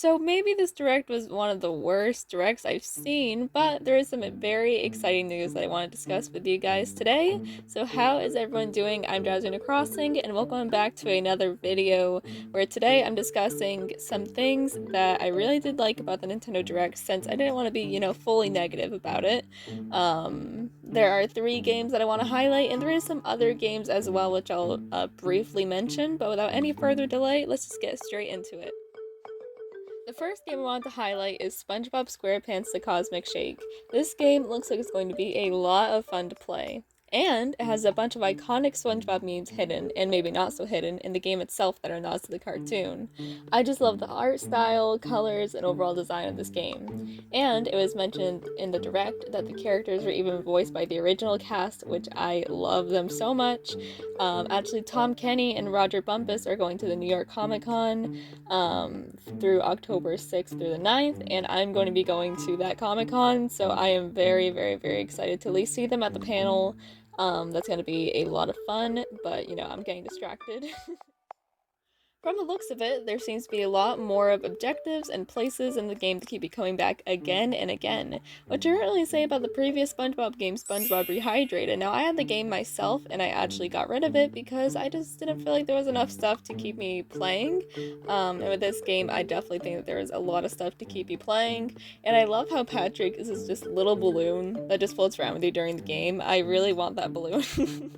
So maybe this direct was one of the worst directs I've seen, but there is some very exciting news that I want to discuss with you guys today. So how is everyone doing? I'm Drowsy Crossing, and welcome back to another video where today I'm discussing some things that I really did like about the Nintendo Direct since I didn't want to be, fully negative about it. There are three games that I want to highlight, and there is some other games as well, which I'll briefly mention, but without any further delay, let's just get straight into it. The first game I want to highlight is SpongeBob SquarePants The Cosmic Shake. This game looks like it's going to be a lot of fun to play. And it has a bunch of iconic SpongeBob memes hidden, and maybe not so hidden, in the game itself that are nods to the cartoon. I just love the art style, colors, and overall design of this game. And it was mentioned in the direct that the characters were even voiced by the original cast, which I love them so much. Actually, Tom Kenny and Roger Bumpus are going to the New York Comic Con through October 6th through the 9th, and I'm going to be going to that Comic Con, so I am very, very, very excited to at least see them at the panel. That's going to be a lot of fun, but I'm getting distracted. From the looks of it, there seems to be a lot more of objectives and places in the game to keep you coming back again and again, which I didn't really say about the previous SpongeBob game, SpongeBob Rehydrated. Now, I had the game myself, and I actually got rid of it because I just didn't feel like there was enough stuff to keep me playing. And with this game, I definitely think that there is a lot of stuff to keep you playing, and I love how Patrick is this just little balloon that just floats around with you during the game. I really want that balloon.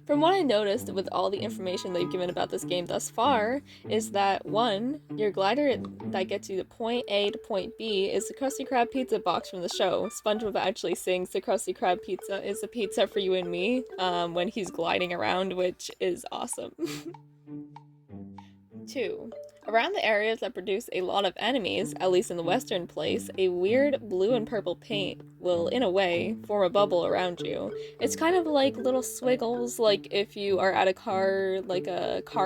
From what I noticed with all the information they've given about this game thus far, is that one, your glider that gets you to point A to point B is the Krusty Krab pizza box from the show. SpongeBob actually sings the Krusty Krab pizza is a pizza for you and me when he's gliding around, which is awesome. 2. Around the areas that produce a lot of enemies, at least in the western place, a weird blue and purple paint will, in a way, form a bubble around you. It's kind of like little swiggles, like if you are at a car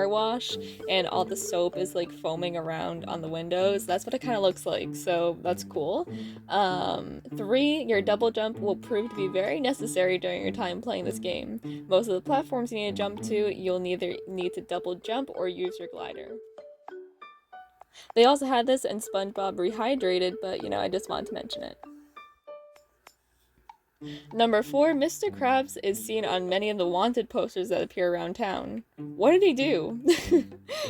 wash, and all the soap is like foaming around on the windows. That's what it kind of looks like, so that's cool. 3, your double jump will prove to be very necessary during your time playing this game. Most of the platforms you need to jump to, you'll neither need to double jump or use your glider. They also had this in SpongeBob Rehydrated, but I just wanted to mention it. Number 4, Mr. Krabs is seen on many of the wanted posters that appear around town. What did he do?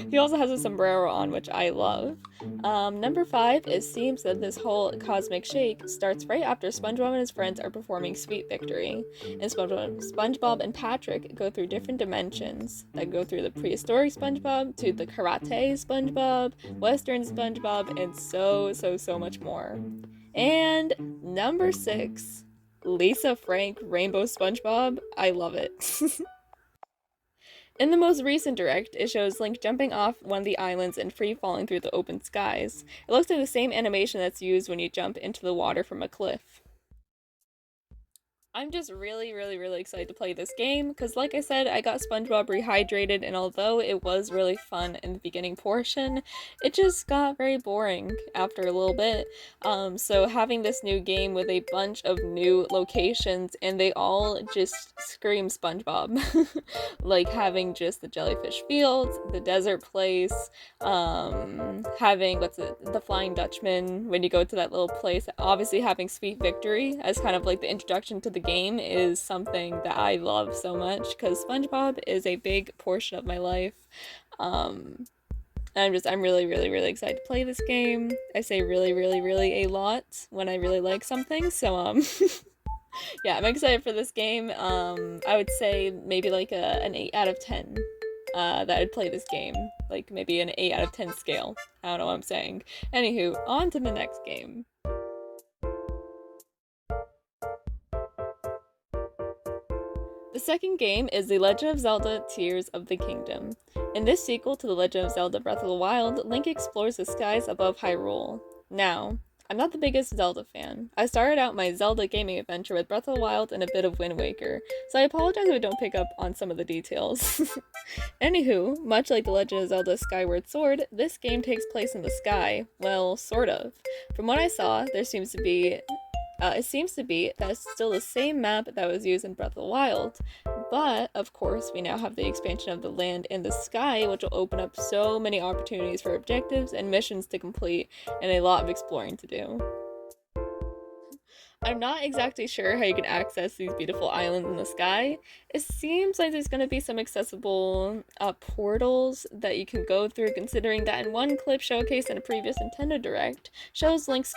He also has a sombrero on, which I love. Number 5, it seems that this whole cosmic shake starts right after SpongeBob and his friends are performing Sweet Victory. And SpongeBob and Patrick go through different dimensions that go through the prehistoric SpongeBob to the karate SpongeBob, Western SpongeBob, and so much more. And number 6, Lisa Frank Rainbow SpongeBob. I love it. In the most recent direct, it shows Link jumping off one of the islands and free falling through the open skies. It looks like the same animation that's used when you jump into the water from a cliff. I'm just really, really, really excited to play this game because, like I said, I got SpongeBob Rehydrated, and although it was really fun in the beginning portion, it just got very boring after a little bit. So having this new game with a bunch of new locations, and they all just scream SpongeBob. Like having just the jellyfish fields, the desert place, having the Flying Dutchman when you go to that little place, obviously having Sweet Victory as kind of like the introduction to the game is something that I love so much because SpongeBob is a big portion of my life. I'm really, really, really excited to play this game. I say really, really, really a lot when I really like something, so yeah, I'm excited for this game. I would say maybe like an 8 out of 10 that I'd play this game. Like maybe an 8 out of 10 scale. I don't know what I'm saying. Anywho, on to the next game. The second game is The Legend of Zelda Tears of the Kingdom. In this sequel to The Legend of Zelda Breath of the Wild, Link explores the skies above Hyrule. Now, I'm not the biggest Zelda fan. I started out my Zelda gaming adventure with Breath of the Wild and a bit of Wind Waker, so I apologize if I don't pick up on some of the details. Anywho, much like The Legend of Zelda Skyward Sword, this game takes place in the sky. Well, sort of. From what I saw, it seems to be that it's still the same map that was used in Breath of the Wild, But, of course, we now have the expansion of the land and the sky, which will open up so many opportunities for objectives and missions to complete, and a lot of exploring to do. I'm not exactly sure how you can access these beautiful islands in the sky. It seems like there's going to be some accessible portals that you can go through, considering that in one clip showcased in a previous Nintendo Direct shows Link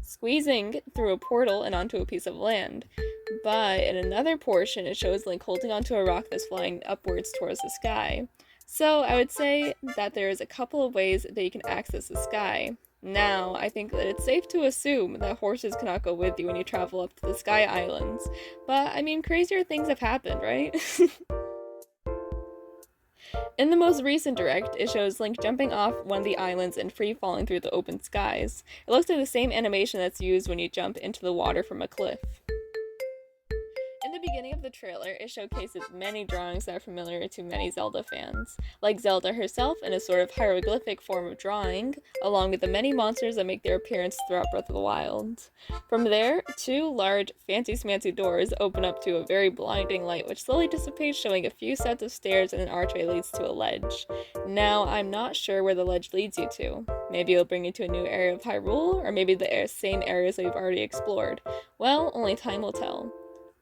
squeezing through a portal and onto a piece of land. But in another portion, it shows Link holding onto a rock that's flying upwards towards the sky. So I would say that there is a couple of ways that you can access the sky. Now, I think that it's safe to assume that horses cannot go with you when you travel up to the Sky Islands. But, I mean, crazier things have happened, right? In the most recent direct, it shows Link jumping off one of the islands and free falling through the open skies. It looks like the same animation that's used when you jump into the water from a cliff. In the beginning of the trailer, it showcases many drawings that are familiar to many Zelda fans, like Zelda herself in a sort of hieroglyphic form of drawing, along with the many monsters that make their appearance throughout Breath of the Wild. From there, two large, fancy-smancy doors open up to a very blinding light, which slowly dissipates, showing a few sets of stairs and an archway leads to a ledge. Now, I'm not sure where the ledge leads you to. Maybe it'll bring you to a new area of Hyrule, or maybe the same areas that we've already explored. Well, only time will tell.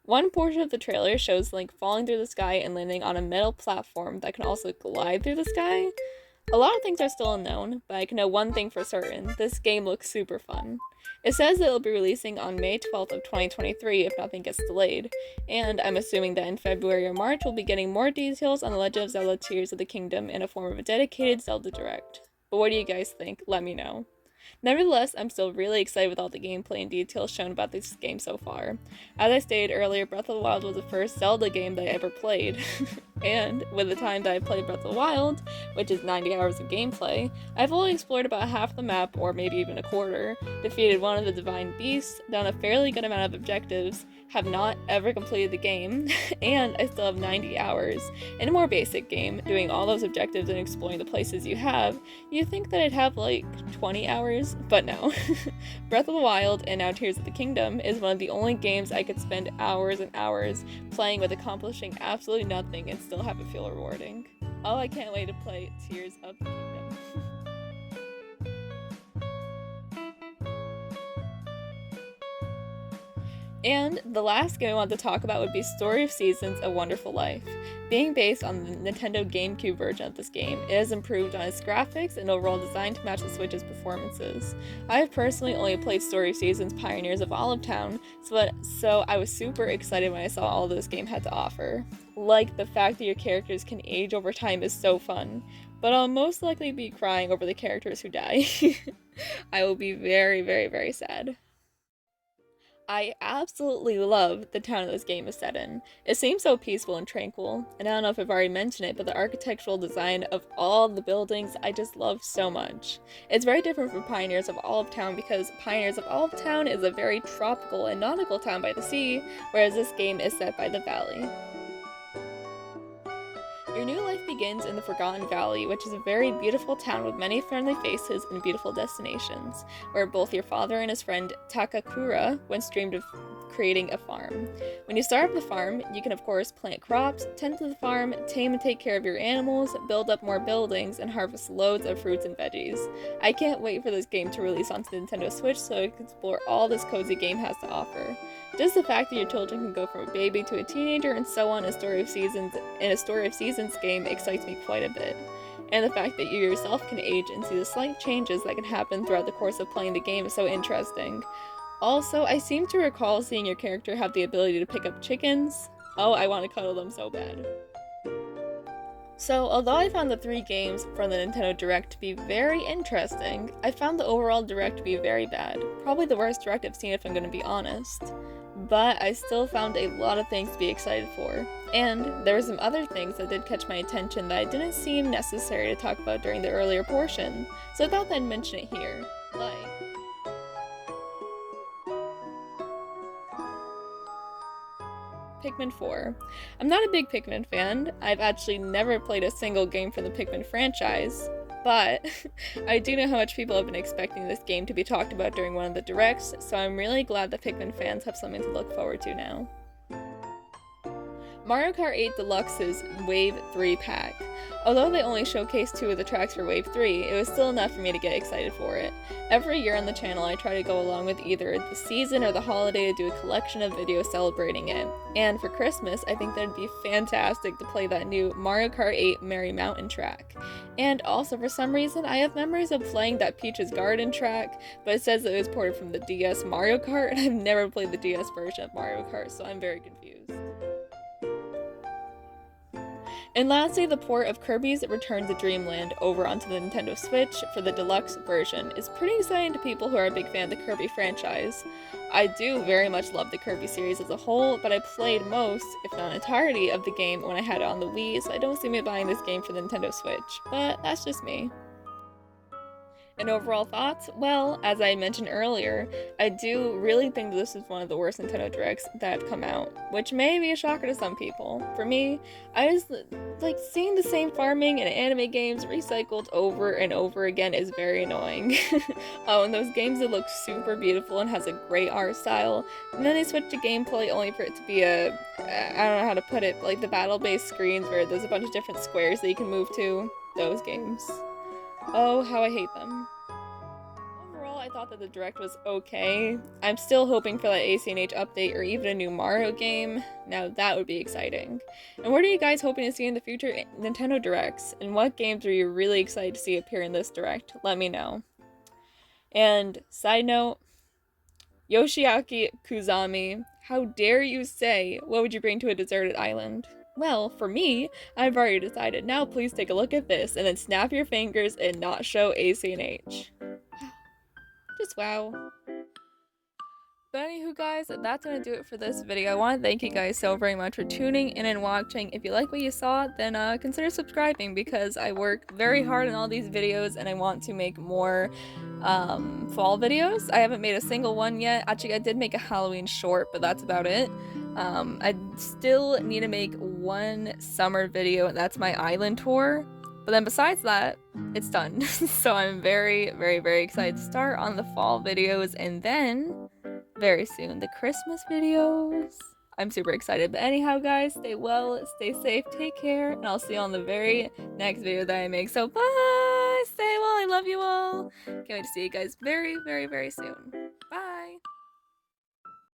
One portion of the trailer shows Link falling through the sky and landing on a metal platform that can also glide through the sky. A lot of things are still unknown, but I can know one thing for certain: this game looks super fun. It says that it'll be releasing on May 12th of 2023 if nothing gets delayed, and I'm assuming that in February or March we'll be getting more details on The Legend of Zelda Tears of the Kingdom in a form of a dedicated Zelda Direct. But what do you guys think? Let me know. Nevertheless, I'm still really excited with all the gameplay and details shown about this game so far. As I stated earlier, Breath of the Wild was the first Zelda game that I ever played, and with the time that I played Breath of the Wild, which is 90 hours of gameplay, I've only explored about half the map, or maybe even a quarter, defeated one of the divine beasts, done a fairly good amount of objectives, have not ever completed the game, and I still have 90 hours. In a more basic game, doing all those objectives and exploring the places you have, you'd think that I'd have like 20 hours, but no. Breath of the Wild and now Tears of the Kingdom is one of the only games I could spend hours and hours playing with accomplishing absolutely nothing and still have it feel rewarding. Oh, I can't wait to play Tears of the Kingdom. And the last game I want to talk about would be Story of Seasons: A Wonderful Life. Being based on the Nintendo GameCube version of this game, it has improved on its graphics and overall design to match the Switch's performances. I have personally only played Story of Seasons: Pioneers of Olive Town, so I was super excited when I saw all this game had to offer. Like, the fact that your characters can age over time is so fun, but I'll most likely be crying over the characters who die. I will be very, very, very sad. I absolutely love the town that this game is set in. It seems so peaceful and tranquil, and I don't know if I've already mentioned it, but the architectural design of all the buildings I just love so much. It's very different from Pioneers of Olive Town because Pioneers of Olive Town is a very tropical and nautical town by the sea, whereas this game is set by the valley. Your new life begins in the Forgotten Valley, which is a very beautiful town with many friendly faces and beautiful destinations, where both your father and his friend Takakura once dreamed of creating a farm. When you start up the farm, you can of course plant crops, tend to the farm, tame and take care of your animals, build up more buildings, and harvest loads of fruits and veggies. I can't wait for this game to release onto the Nintendo Switch so I can explore all this cozy game has to offer. Just the fact that your children can go from a baby to a teenager and so on in a Story of Seasons game excites me quite a bit. And the fact that you yourself can age and see the slight changes that can happen throughout the course of playing the game is so interesting. Also, I seem to recall seeing your character have the ability to pick up chickens. Oh, I want to cuddle them so bad. So, although I found the 3 games from the Nintendo Direct to be very interesting, I found the overall Direct to be very bad. Probably the worst Direct I've seen if I'm going to be honest. But I still found a lot of things to be excited for. And there were some other things that did catch my attention that didn't seem necessary to talk about during the earlier portion, so I thought I'd mention it here. Like, Pikmin 4. I'm not a big Pikmin fan. I've actually never played a single game from the Pikmin franchise, but I do know how much people have been expecting this game to be talked about during one of the directs, so I'm really glad that Pikmin fans have something to look forward to now. Mario Kart 8 Deluxe's Wave 3 pack. Although they only showcased 2 of the tracks for Wave 3, it was still enough for me to get excited for it. Every year on the channel, I try to go along with either the season or the holiday to do a collection of videos celebrating it. And for Christmas, I think that'd be fantastic to play that new Mario Kart 8 Merry Mountain track. And also, for some reason, I have memories of playing that Peach's Garden track, but it says that it was ported from the DS Mario Kart, and I've never played the DS version of Mario Kart, so I'm very confused. And lastly, the port of Kirby's Return to Dreamland over onto the Nintendo Switch for the deluxe version is pretty exciting to people who are a big fan of the Kirby franchise. I do very much love the Kirby series as a whole, but I played most, if not entirety, of the game when I had it on the Wii, so I don't see me buying this game for the Nintendo Switch, but that's just me. And overall thoughts? Well, as I mentioned earlier, I do really think that this is one of the worst Nintendo Directs that have come out, which may be a shocker to some people. For me, I just like seeing the same farming and anime games recycled over and over again is very annoying. Oh, and those games that look super beautiful and has a great art style, and then they switch to gameplay only for it to be I don't know how to put it, like the battle-based screens where there's a bunch of different squares that you can move to. Those games. Oh, how I hate them. Overall, I thought that the Direct was okay. I'm still hoping for that ACNH update or even a new Mario game. Now that would be exciting. And what are you guys hoping to see in the future Nintendo Directs? And what games are you really excited to see appear in this Direct? Let me know. And side note, Yoshiaki Kuzami, how dare you say, what would you bring to a deserted island? Well, for me, I've already decided. Now please take a look at this and then snap your fingers and not show ACNH. Just wow. But anywho guys, that's gonna do it for this video. I want to thank you guys so very much for tuning in and watching. If you like what you saw, then consider subscribing because I work very hard on all these videos and I want to make more fall videos. I haven't made a single one yet. Actually, I did make a Halloween short, but that's about it. I still need to make one summer video, and that's my island tour. But then besides that, it's done. So I'm very, very, very excited to start on the fall videos, and then very soon the Christmas videos. I'm super excited. But anyhow, guys, stay well, stay safe, take care, and I'll see you on the very next video that I make. So bye! Stay well, I love you all. Can't wait to see you guys very, very, very soon.